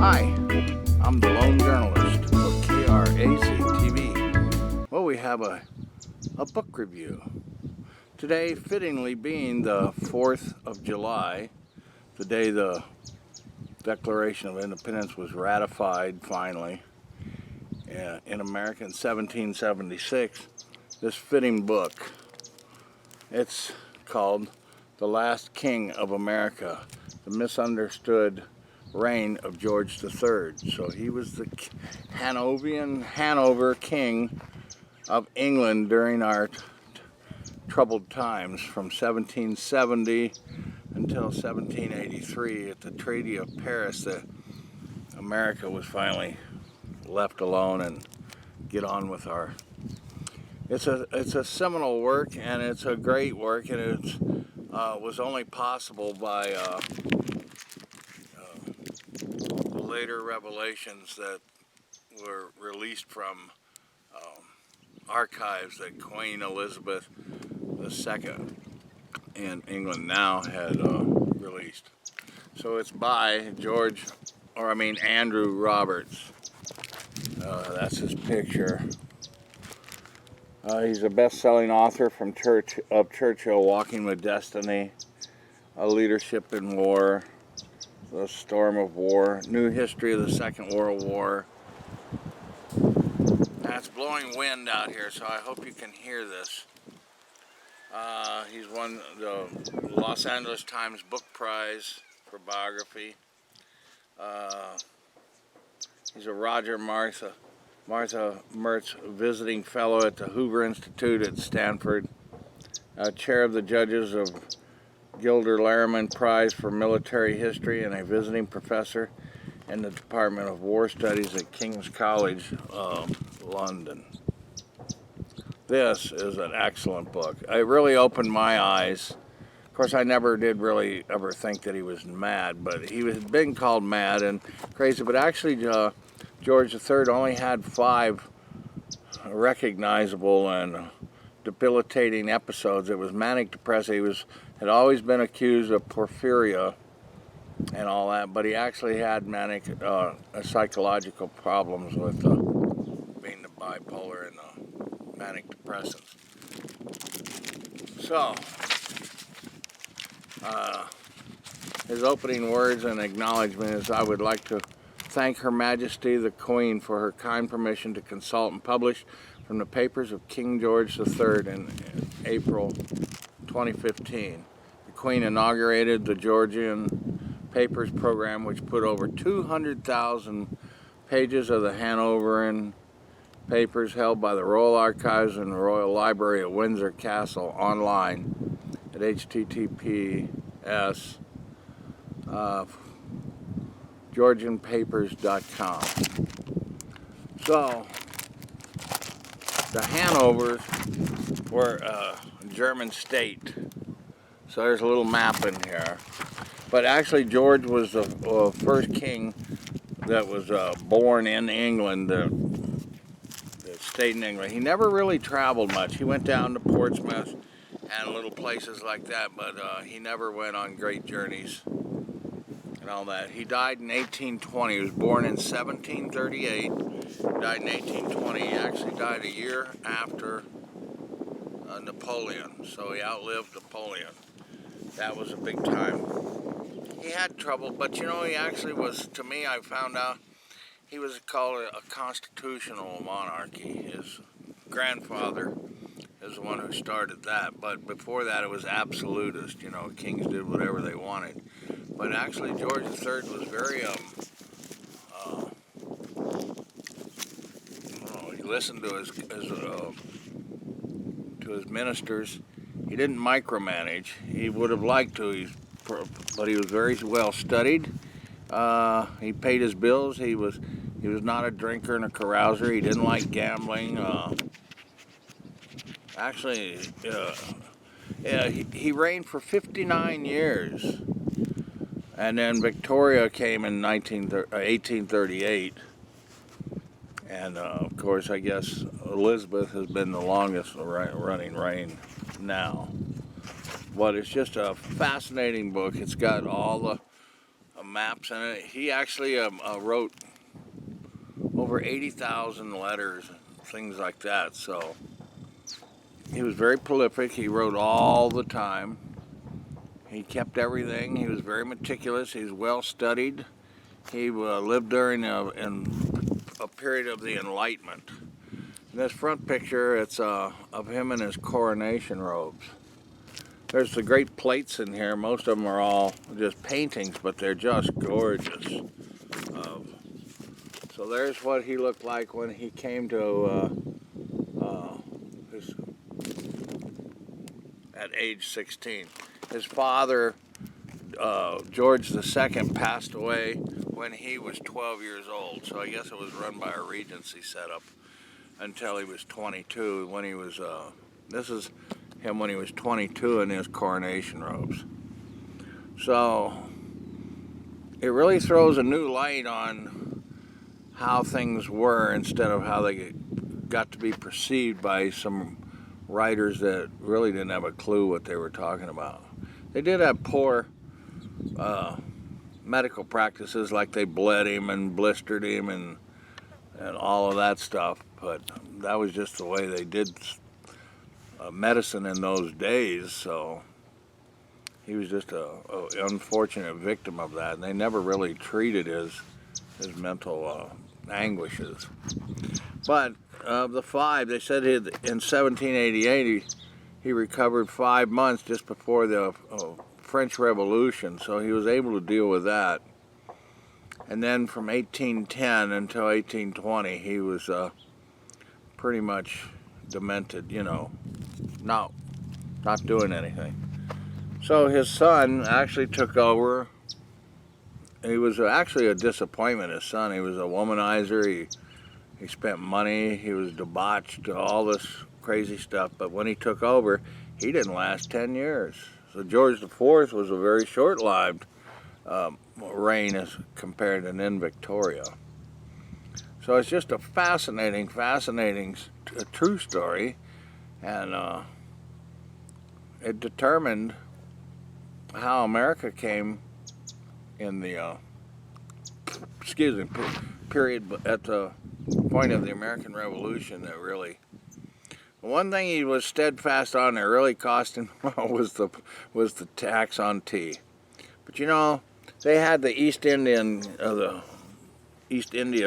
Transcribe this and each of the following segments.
Hi, I'm the lone journalist for KRAC TV. Well, we have a book review. Today, fittingly being the 4th of July, the day the Declaration of Independence was ratified finally in America in 1776, this fitting book, it's called The Last King of America, the Misunderstood Reign of George III. So he was the Hanover King of England during our troubled times from 1770 until 1783 at the Treaty of Paris that America was finally left alone and get on with our... It's a seminal work, and it's a great work, and it was only possible by the later revelations that were released from archives that Queen Elizabeth II in England now had released. So it's by Andrew Roberts. That's his picture. He's a best-selling author from Churchill, Walking with Destiny, Leadership in War, The Storm of War, New History of the Second World War. Now, it's blowing wind out here, so I hope you can hear this. He's won the Los Angeles Times Book Prize for biography. He's a Roger Martha Mertz Visiting Fellow at the Hoover Institute at Stanford, Chair of the Judges of Gilder Lehrman Prize for Military History, and a visiting professor in the Department of War Studies at King's College, London. This is an excellent book. It really opened my eyes. Of course, I never did really ever think that he was mad, but he was been called mad and crazy. But actually, George III only had 5 recognizable and debilitating episodes. It was manic depressive. He had always been accused of porphyria and all that, but he actually had manic psychological problems with being the bipolar and manic depressants. So, his opening words and acknowledgement is, "I would like to thank Her Majesty the Queen for her kind permission to consult and publish from the papers of King George III in April 2015. The Queen inaugurated the Georgian Papers program, which put over 200,000 pages of the Hanoverian papers held by the Royal Archives and the Royal Library at Windsor Castle online at https georgianpapers.com. So, the Hanovers were a German state. So there's a little map in here. But actually, George was the first king that was born in England, the state in England. He never really traveled much. He went down to Portsmouth and little places like that, but he never went on great journeys and all that. He died in 1820. He was born in 1738, died in 1820. He actually died a year after Napoleon, so he outlived Napoleon. That was a big time. He had trouble, but you know, he actually was, to me, I found out, he was called a constitutional monarchy. His grandfather is the one who started that, but before that it was absolutist. You know, kings did whatever they wanted. But actually George III was very, he listened to his ministers. He didn't micromanage. He would have liked to, but he was very well studied. He paid his bills. He was not a drinker and a carouser. He didn't like gambling. He reigned for 59 years. And then Victoria came in 1838. And of course, I guess Elizabeth has been the longest running reign now. But it's just a fascinating book. It's got all the maps, and he actually wrote over 80,000 letters, things like that. So he was very prolific. He wrote all the time. He kept everything. He was very meticulous. He was well studied. He lived during a period of the Enlightenment. In this front picture, it's of him in his coronation robes. There's the great plates in here. Most of them are all just paintings, but they're just gorgeous. So there's what he looked like when he came to at age 16. His father, George II, passed away when he was 12 years old. So I guess it was run by a regency setup until he was 22. When he was, this is him when he was 22 in his coronation robes. So it really throws a new light on how things were instead of how they got to be perceived by some writers that really didn't have a clue what they were talking about. They did have poor medical practices, like they bled him and blistered him and all of that stuff, but that was just the way they did medicine in those days. So he was just a unfortunate victim of that, and they never really treated his mental anguishes. But of the 5, they said in 1788 he recovered 5 months just before the French Revolution, so he was able to deal with that. And then from 1810 until 1820 he was pretty much demented, you know, not doing anything. So his son actually took over. He was actually a disappointment, his son. He was a womanizer. He spent money. He was debauched, all this crazy stuff. But when he took over, he didn't last 10 years. So George IV was a very short-lived reign as compared to then Victoria. So it's just a fascinating true story, and it determined how America came in the period at the point of the American Revolution. That really, one thing he was steadfast on that really cost him was the tax on tea. But you know, they had the East India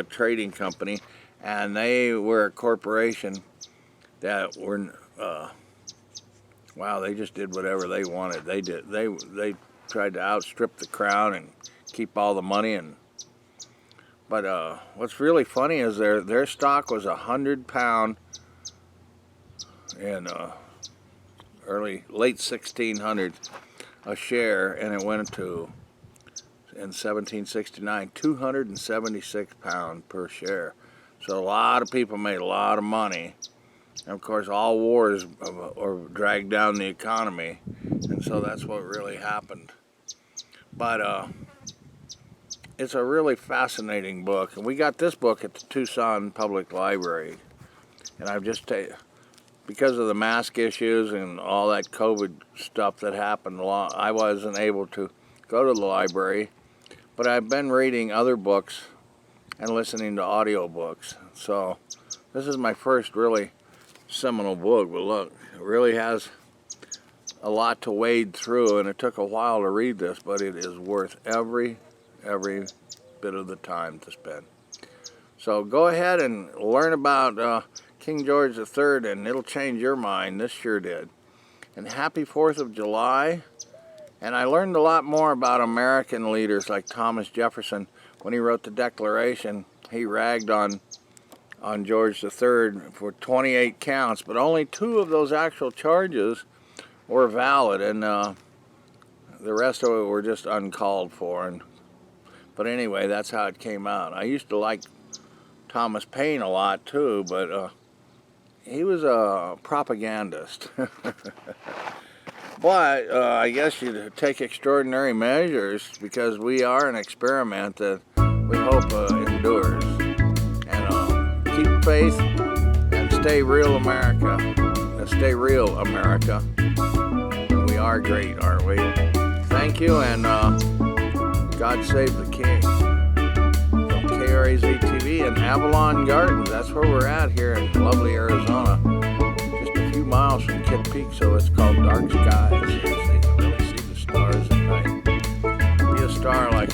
Trading Company, and they were a corporation that were wow, they just did whatever they wanted. They tried to outstrip the crown and keep all the money. But what's really funny is their stock was £100 in late 1600s a share, and it went to, in 1769, £276 per share. So a lot of people made a lot of money. And of course, all wars dragged down the economy, and so that's what really happened. But it's a really fascinating book, and we got this book at the Tucson Public Library. And I've just because of the mask issues and all that COVID stuff that happened, I wasn't able to go to the library, but I've been reading other books and listening to audiobooks. So this is my first really seminal book, but look, it really has a lot to wade through, and it took a while to read this, but it is worth every bit of the time to spend. So go ahead and learn about King George III, and it'll change your mind. This sure did. And happy 4th of July. And I learned a lot more about American leaders like Thomas Jefferson. When he wrote the Declaration, he ragged on George III for 28 counts, but only 2 of those actual charges were valid, and the rest of it were just uncalled for. But anyway, that's how it came out. I used to like Thomas Paine a lot too, but he was a propagandist. But I guess you take extraordinary measures, because we are an experiment that we hope endures. And keep faith and stay real, America. Stay real, America. We are great, aren't we? Thank you, and God Save the King from KRAZ-TV in Avalon Gardens. That's where we're at here in lovely Arizona. Just a few miles from Kitt Peak, so it's called Dark Skies. So you can really see the stars at night. Be a star like